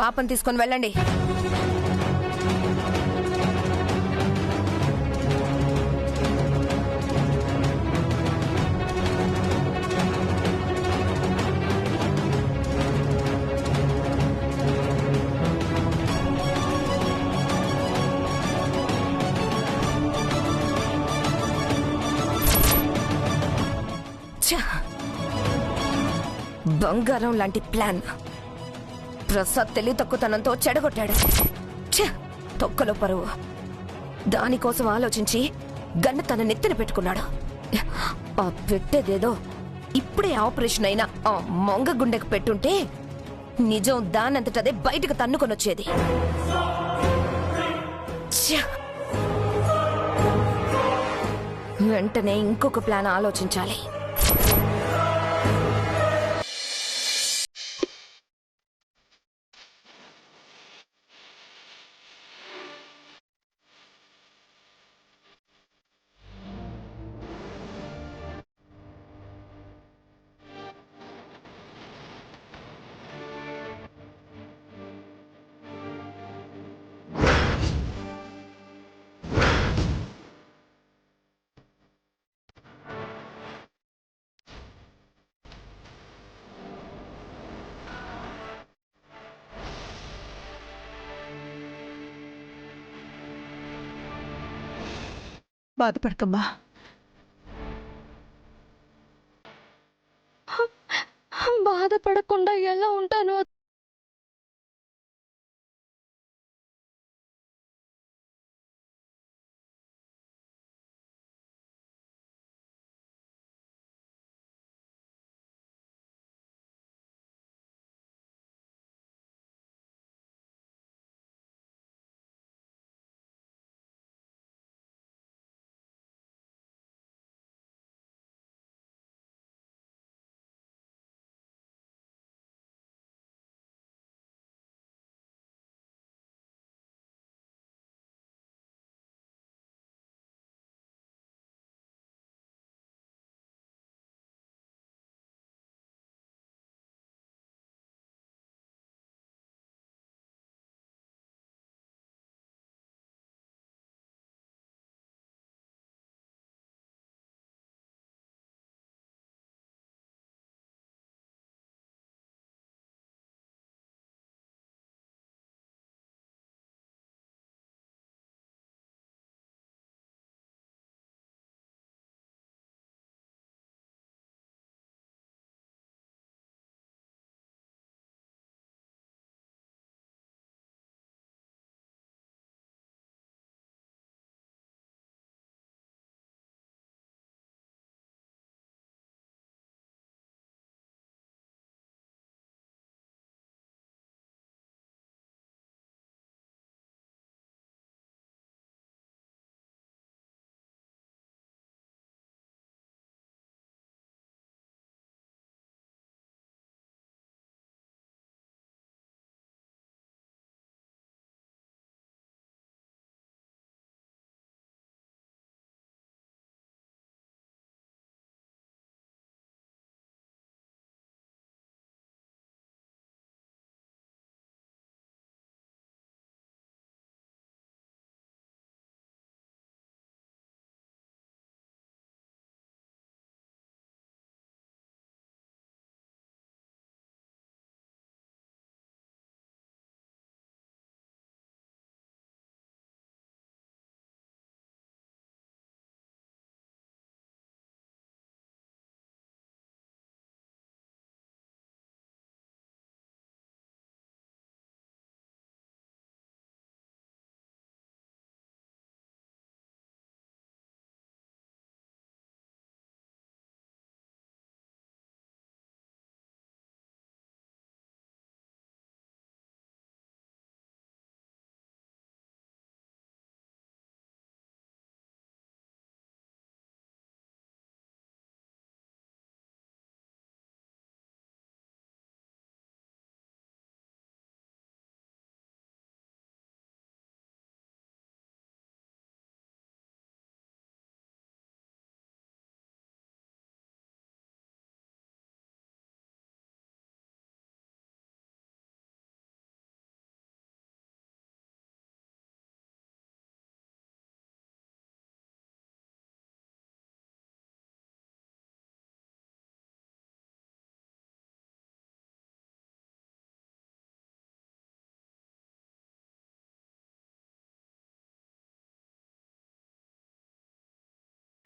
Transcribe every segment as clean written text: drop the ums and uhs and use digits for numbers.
పాపం తీసుకొని వెళ్ళండి. బంగారం లాంటి ప్లాన్ ప్రసాద్ తెలివి తక్కువతనంతో చెడగొట్టాడు. తొక్కలో పరువు. దానికోసం ఆలోచించి గన్ను తన నెత్తిన పెట్టుకున్నాడు. ఆ పెట్టేదేదో ఇప్పుడే ఆపరేషన్ అయినా ఆ మొంగ గుండెకు పెట్టుంటే నిజం దానంతటదే బయటకు తన్నుకొనొచ్చేది. వెంటనే ఇంకొక ప్లాన్ ఆలోచించాలి. బాధపడకమ్మా. బాధపడకుండా ఎలా ఉంటాను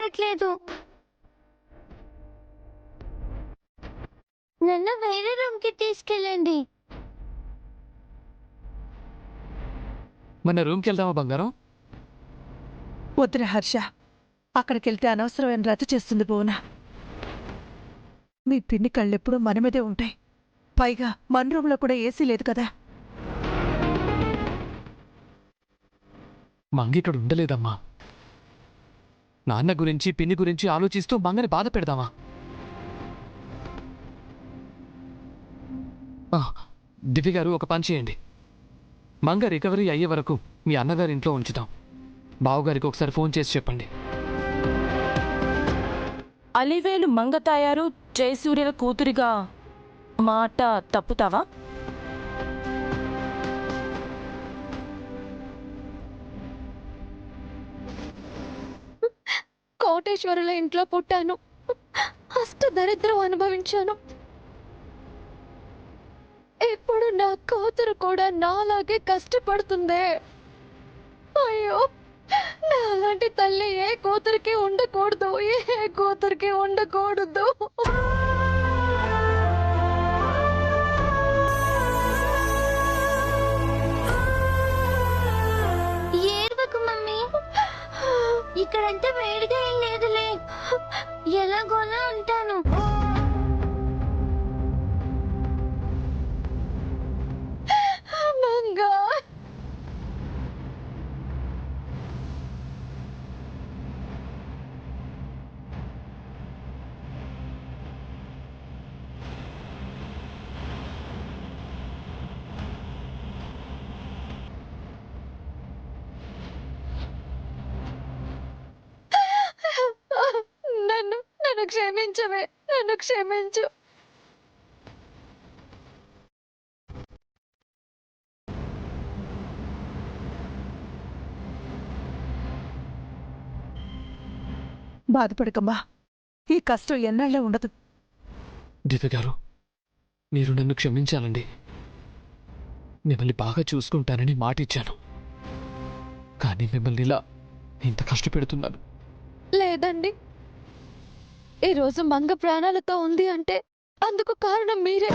కావట్లేదు. నన్ను వేరే రూమ్కి తీసుకెళ్ళండి. మన రూమ్కి వెళ్దామా బంగారం? వద్దురా హర్ష, అక్కడికెళ్తే అనవసరమైన రచ్చ చేస్తుంది పోనా. మీ పిన్ని కళ్ళెప్పుడూ మన మీదే ఉంటాయి. పైగా మన రూమ్లో కూడా ఏసీ లేదు కదా. మంగ ఇక్కడ ఉండలేదమ్మా. నాన్న గురించి పిన్ని గురించి ఆలోచిస్తూ మంగని బాధ పెడదామా? దివ్య గారు, ఒక పని చేయండి. మంగ రికవరీ అయ్యే వరకు మీ అన్నగారి ఇంట్లో ఉంచుతాం. బావగారికి ఒకసారి ఫోన్ చేసి చెప్పండి. అలివేలు మంగ తయారు జయసూర్యల కూతురిగా మాట తప్పుతావా? కోటేశ్వరుల ఇంట్లో పుట్టాను, అష్ట దరిద్రం అనుభవించాను. ఇప్పుడు నా కూతురు కూడా నాలాగే కష్టపడుతుందే. అయ్యో, నాలాంటి తల్లి ఏ కూతురికి ఉండకూడదు, ఏ కూతురికి ఉండకూడదు. ఏడవకు మమ్మీ, ఇక్కడంతా వేడిగా ఏం లేదులే, ఎలాగోలా ఉంటాను. మంగా, నన్ను క్షమించవే, నన్ను క్షమించు. బాధపడకమ్మా, ఈ కష్టం ఎన్నాళ్ళే ఉండదు. దివ్య గారు, మీరు నన్ను క్షమించాలండి. మిమ్మల్ని బాగా చూసుకుంటానని మాట ఇచ్చాను, కానీ మిమ్మల్ని ఇలా ఇంత కష్టపెడుతున్నాను. లేదండి, ఈరోజు మంగ ప్రాణాలతో ఉంది అంటే అందుకు కారణం మీరే.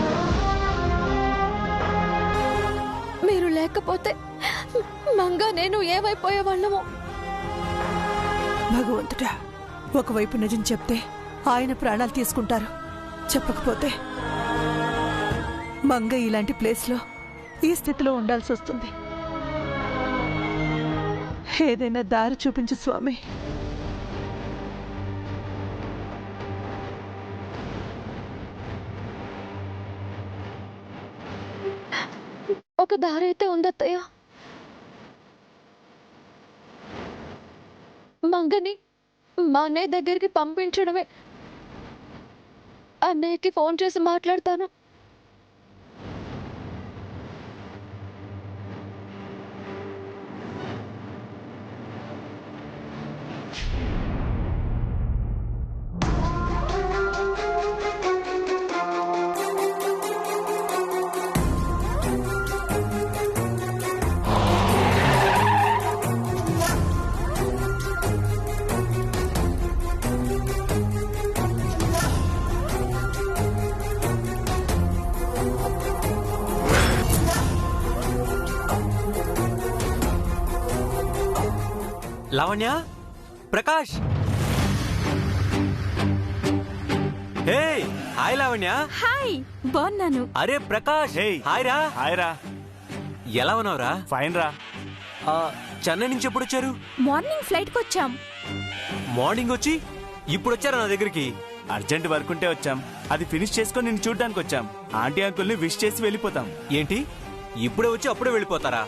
మీరు లేకపోతే మంగ నేను ఏమైపోయేవాళ్ళము. భగవంతుడా, ఒకవైపు నిజం చెప్తే ఆయన ప్రాణాలు తీసుకుంటారు, చెప్పకపోతే మంగ ఇలాంటి ప్లేస్లో ఈ స్థితిలో ఉండాల్సి వస్తుంది. ఏదైనా దారి చూపించు స్వామి. ఒక దారి అయితే ఉందత్తయ్య. మంగని మా అన్నయ్య దగ్గరికి పంపించడమే. అన్నయ్యకి ఫోన్ చేసి మాట్లాడతాను. Lavanya, Prakash, hey hi Lavanya. Hi, బాగున్నాను. అరే ప్రకాష్, హాయ్ రా. హాయ్ రా. ఎలా ఉన్నావురా? ఫైన్ రా. చెన్నై నుంచి ఎప్పుడు వచ్చారు? మార్నింగ్ ఫ్లైట్ కి వచ్చాం. మార్నింగ్ వచ్చి ఇప్పుడు వచ్చారా నా దగ్గరికి? అర్జెంట్ వర్క్ ఉంటే వచ్చాం, అది ఫినిష్ చేసుకొని నిన్ను చూడ్డానికి వచ్చాం. ఆంటీ అంకుల్ని విష్ చేసి వెళ్ళిపోతాం. ఏంటి, ఇప్పుడే వచ్చి అప్పుడే వెళ్ళిపోతారా?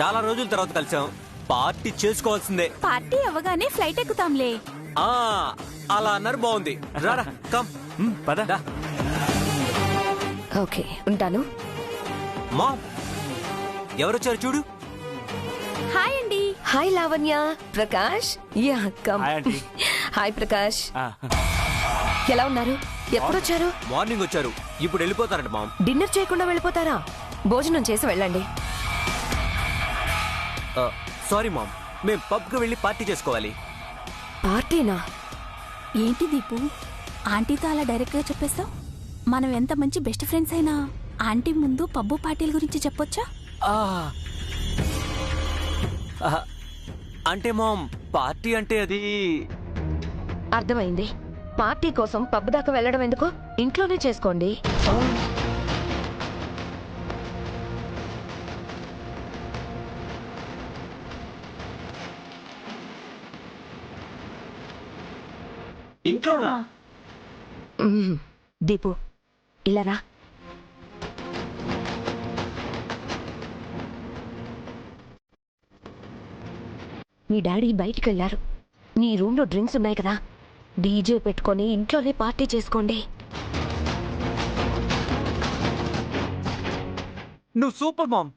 చాలా రోజుల తర్వాత కలిసాం, పార్టీ చేసుకోవాల్సిందే. పార్టీ అవ్వగానే ఫ్లైట్ ఎక్కుతాంలే. ఆ అలా అన్నారు, బాగుంది. రారా, కమ్. పద. ఓకే, ఉంటాను. మా ఎవరొచ్చారు చూడు. హాయ్ అండి. Hi Lavanya, Prakash. Yeah, come. Hi aunty. Hi Prakash, ఎలా ఉన్నారు? ఎప్పుడొచ్చారు? మార్నింగ్ వచ్చారు, ఇప్పుడు వెళ్ళిపోతారంట మామ్. డిన్నర్ చేయకుండా వెళ్ళిపోతారా? భోజనం చేసి వెళ్ళండి. సారీ మామ్, మేము పబ్కి వెళ్ళి పార్టీ చేసుకోవాలి. పార్టీనా? ఏంటి దీపు ఆంటీతో అలా డైరెక్ట్గా చెప్పేస్తావు? మనం ఎంత మంచి బెస్ట్ ఫ్రెండ్స్ అయినా ఆంటీ ముందు పబ్బు పార్టీల గురించి చెప్పొచ్చా? ఆ. ఆ, అంటే మామ్ పార్టీ అంటే అది అర్థమైంది. పార్టీ కోసం పబ్ దాకా వెళ్ళడం ఎందుకు? ఇంట్లోనే చేసుకోండి. ఇంట్లోనా? దీపు ఇలా రా. మీ డాడీ బయటికి వెళ్ళారు. నీ రూమ్లో డ్రింక్స్ ఉన్నాయి కదా, డీజే పెట్టుకొని ఇంట్లోనే పార్టీ చేసుకోండి. నువ్వు సూపర్ మామ్.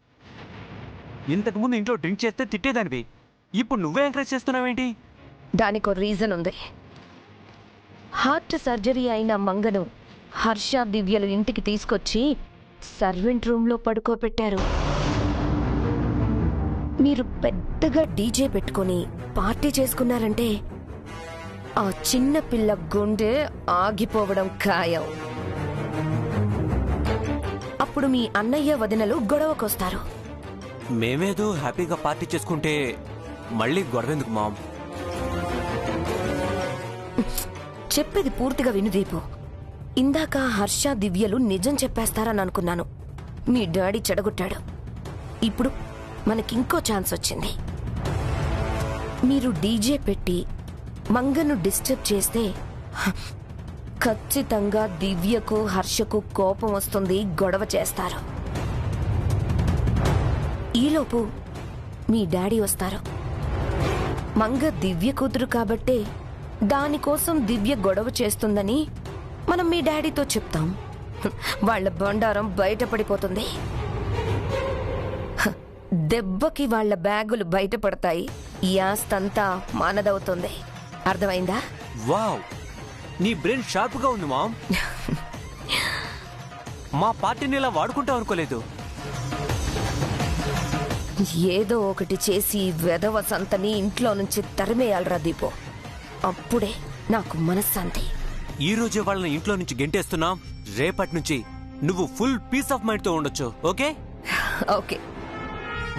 ఇంతకు ముందు ఇంట్లో డ్రింక్ చేస్తే తిట్టేదానివి, ఇప్పుడు నువ్వే ఎంకరేజ్ చేస్తున్నావేంటి? దానికో రీజన్ ఉంది. హార్ట్ సర్జరీ అయిన మంగను హర్ష, దివ్యలు ఇంటికి తీసుకొచ్చి సర్వెంట్ రూమ్లో పడుకోబెట్టారు. మీరు పెద్దగా డీజే పెట్టుకొని పార్టీ చేసుకున్నారంటే ఆ చిన్న పిల్ల గుండె ఆగిపోవడం ఖాయం. అప్పుడు మీ అన్నయ్య వదినలు గొడవకొస్తారు. మేమేదో హ్యాపీగా పార్టీ చేసుకుంటే మళ్ళీ గొడవెందుకు మామ్? చెప్పేది పూర్తిగా విను దీపు. ఇందాక హర్ష, దివ్యలు నిజం చెప్పేస్తారని అనుకున్నాను. మీ డాడీ చెడగొట్టాడు. ఇప్పుడు మనకింకో ఛాన్స్ వచ్చింది. మీరు డీజే పెట్టి మంగను డిస్టర్బ్ చేస్తే ఖచ్చితంగా దివ్యకు, హర్షకు కోపం వస్తుంది, గొడవ చేస్తారు. ఈలోపు మీ డాడీ వస్తారు. మంగ దివ్య కూతురు కాబట్టే దానికోసం దివ్య గొడవ చేస్తుందని మనం మీ డాడీతో చెప్తాం. వాళ్ళ బండారం బయటపడిపోతుంది. దెబ్బకి వాళ్ళ బ్యాగులు బయటపడతాయి. ఈ ఆస్తంతా మానదవుతుంది. అర్థమైందా? వావ్, నీ బ్రెయిన్ షార్ప్ గా ఉంది మామ్. మా పార్టీని ఇలా వాడుకుంటాం అనుకోలేదు. ఏదో ఒకటి చేసి వెధవ సంతని ఇంట్లో నుంచి తరిమేయాలరా దీపో. అప్పుడే నాకు మనశ్శాంతి. ఈ రోజే వాళ్ళని ఇంట్లో నుంచి గెంటేస్తున్నాం. రేపటి నుంచి నువ్వు ఫుల్ పీస్ ఆఫ్ మైండ్ తో ఉండొచ్చు. ఓకే? Okay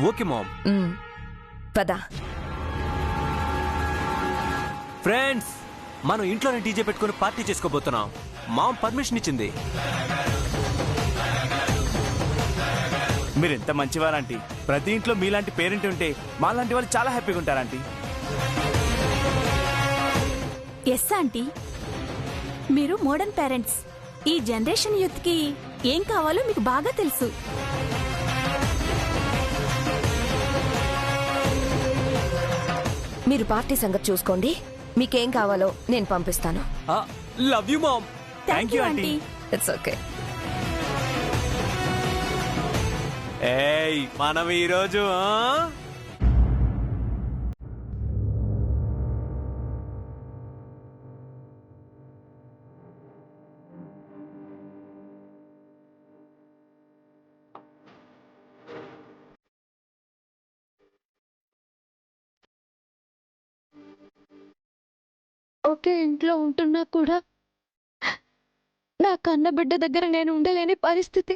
okay mom. పద. ఫ్రెండ్స్, మనం ఇంట్లోనే డీజే పెట్టుకుని పార్టీ చేసుకోబోతున్నాం. మామ్ పర్మిషన్ ఇచ్చింది. మీరు ఎంత మంచివారంటీ. ప్రతి ఇంట్లో మీలాంటి పేరెంట్ ఉంటే మాలాంటి వాళ్ళు చాలా హ్యాపీగా ఉంటారంటీ. ఎస్ ఆంటీ, మీరు మోడర్న్ పేరెంట్స్. ఈ జనరేషన్ యూత్ కి ఏం కావాలో మీకు బాగా తెలుసు. మీరు పార్టీ సంగతి చూసుకోండి. మీకేం కావాలో నేను పంపిస్తాను. Love you mom. Thank you aunty. It's okay. ఏయ్, మనం ఈరోజు ఒకే ఇంట్లో ఉంటున్నా కూడా నా కన్న బిడ్డ దగ్గర నేను ఉండలేని పరిస్థితి.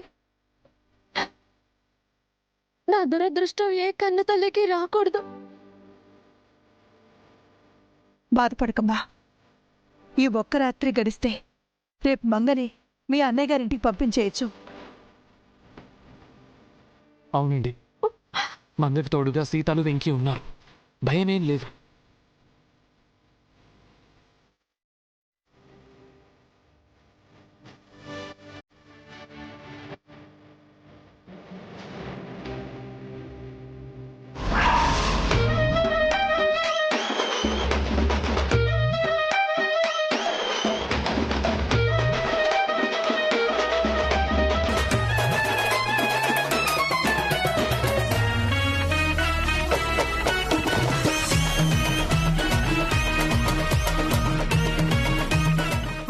నా దురదృష్టం ఏ కన్న తల్లికి రాకూడదు. బాధపడకమ్మా. ఈ ఒక్క రాత్రి గడిస్తే రేపు మంగని మీ అన్నయ్య గారింటికి పంపించేయచ్చు. అవునండి, మంగకి తోడుగా సీతాలు, వెంకీ ఉన్నారు. భయమేం లేదు.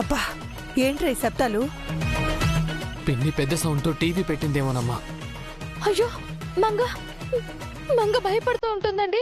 అబ్బా, ఏంట్రా ఈ శబ్దాలు? పిన్ని పెద్ద సౌండ్తో టీవీ పెట్టిందేమోనమ్మా. అయ్యో, మంగ మంగ భయపడుతూ ఉంటుందండి.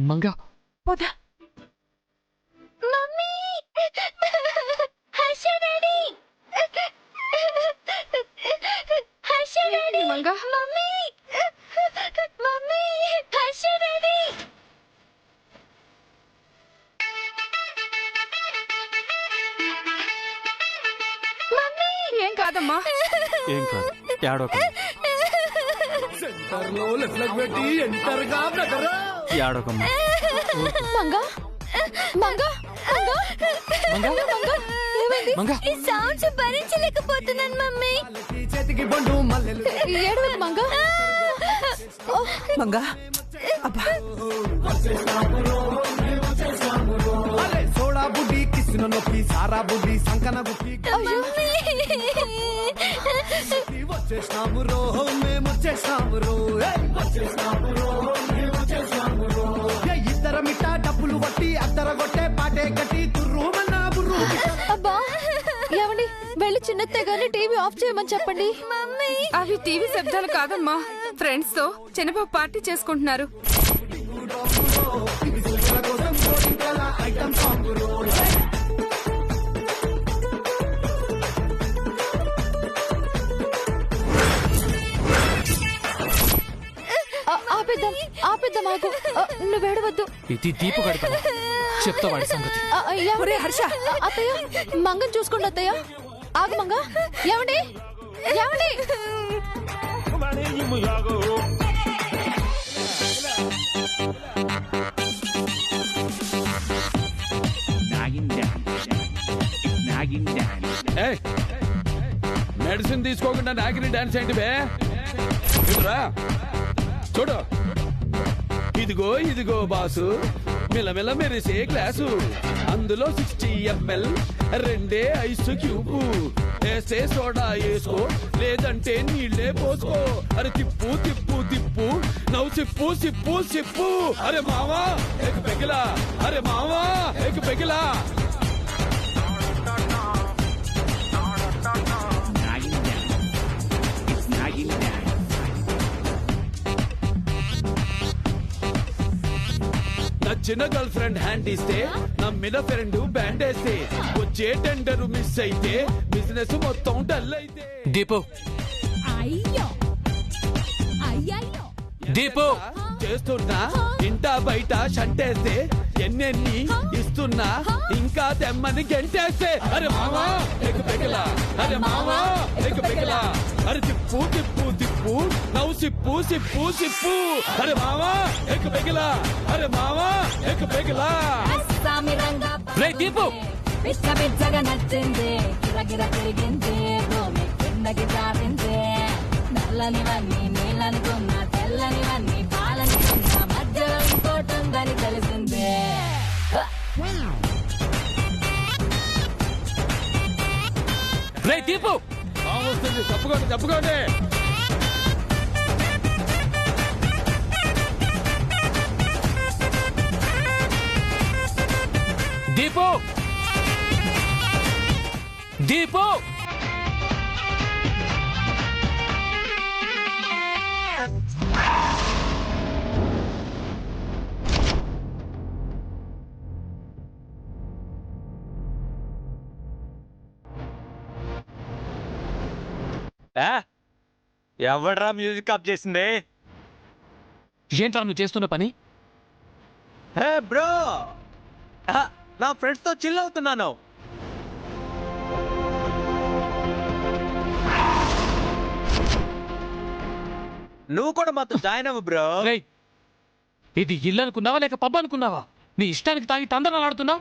మంగ పోదా mummy Harsha daddy Harsha daddy Manga mummy mummy Harsha daddy mummy ఏం కాదమ్మా ఏం కాదు ఏడోక ఏడోకమ్మా మంగ మంగ మంగ మంగ ఏమైంది మంగ ఈ సౌండ్స్ భరించలేకపోతున్నాను మమ్మీ ఏడవకు మంగ మంగా అబ్బా సోడా బుడ్డి కిసిన నొప్పి సారా బుడ్డి సంకన బుద్ధి వచ్చేసినాము రో మేము వచ్చేసినాము రో ఇద్దర మిట్టా డబ్బులు కొట్టి అద్దర కొట్టే పాటే కట్టి తుర్రుమన్నా బుర్రు అబ్బా ఏమండి వెళ్ళి చిన్నతే గానీ టీవీ ఆఫ్ చేయమని చెప్పండి మమ్మీ అవి టీవీ శబ్దాలు కాదమ్మా ఫ్రెండ్స్ తో చిన్నపాప పార్టీ చేసుకుంటున్నారు. ఆపేద్దాం ఆపేద్దాం ఆగు నువ్వు ఏడవద్దు ఇది దీపు గడప చెప్తా వాడి సంగతి. ఒరే హర్ష అత్తయ్య మంగని చూసుకోండి అత్తయ్య ఆగు మంగ ఏమండి ఏమండి మెడిసిన్ తీసుకోకుండా నాకిని డాన్స్ ఏంటి బే ఇట్రా చూడు ఇదిగో ఇదిగో బాసు మిలమిల మెరిసే గ్లాసు అందులో 60 ml రెండే ఐస్ క్యూబు వేసే సోడా వేసుకో లేదంటే నీళ్ళే పోసుకో అరే తిప్పు తిప్పు తిప్పు నవ్వు సిప్పు సిప్పు సిప్పు అరే మావా ఎక్ పెగిలా అరే మావా ఎక్ పెగిలా నచ్చిన గర్ల్ ఫ్రెండ్ హ్యాండ్ ఇస్తే నమ్మిన ఫ్రెండ్ బ్యాండ్ వేస్తే వచ్చే టెండర్ మిస్ అయితే బిజినెస్ మొత్తం డల్ అయితే దీపు దీపు చేస్తున్నా ఇంటా బయట షంటేస్తే ఎన్నెన్ని ఇస్తున్నా ఇంకా తెమ్మని గెంటేస్తే అరే మావా ఎగ్ పెగలా అరే మావా ఎగ్ పెగలా అరే తిప్పు తిప్పు తిప్పు నవ్వు సిప్పు సిప్పు సిప్పు అరే మావా ఎగ్ పెగలా అరే మావా ఎగ్ పెగలా రే దీపు పిచ్చ పిచ్చగా నచ్చింది గిరగిర తిరిగింది భూమి కిందకి జారింది నల్లనివన్నీ నీళ్ళనుకున్నా తెల్లనివన్నీ పాలనుకున్నా మధ్యలో ఇంకోటుందని తెలిసింది రే దీపు వస్తుంది తప్పుకోండి తప్పుకోండి దీపు దీపు ఎవడ్రా మ్యూజిక్ ఆఫ్ చేసింది? ఏంట్రా నువ్వు చేస్తున్న పని? హే బ్రో నా ఫ్రెండ్స్ తో చిల్ అవుతున్నాను. నువ్వు కూడా మాతో జాయిన్ అవ్వు బ్రో. రేయ్ ఇది ఇల్లు అనుకున్నావా లేక పబ్ అనుకున్నావా? నీ ఇష్టానికి తాగి తందనాలు ఆడుతున్నావు.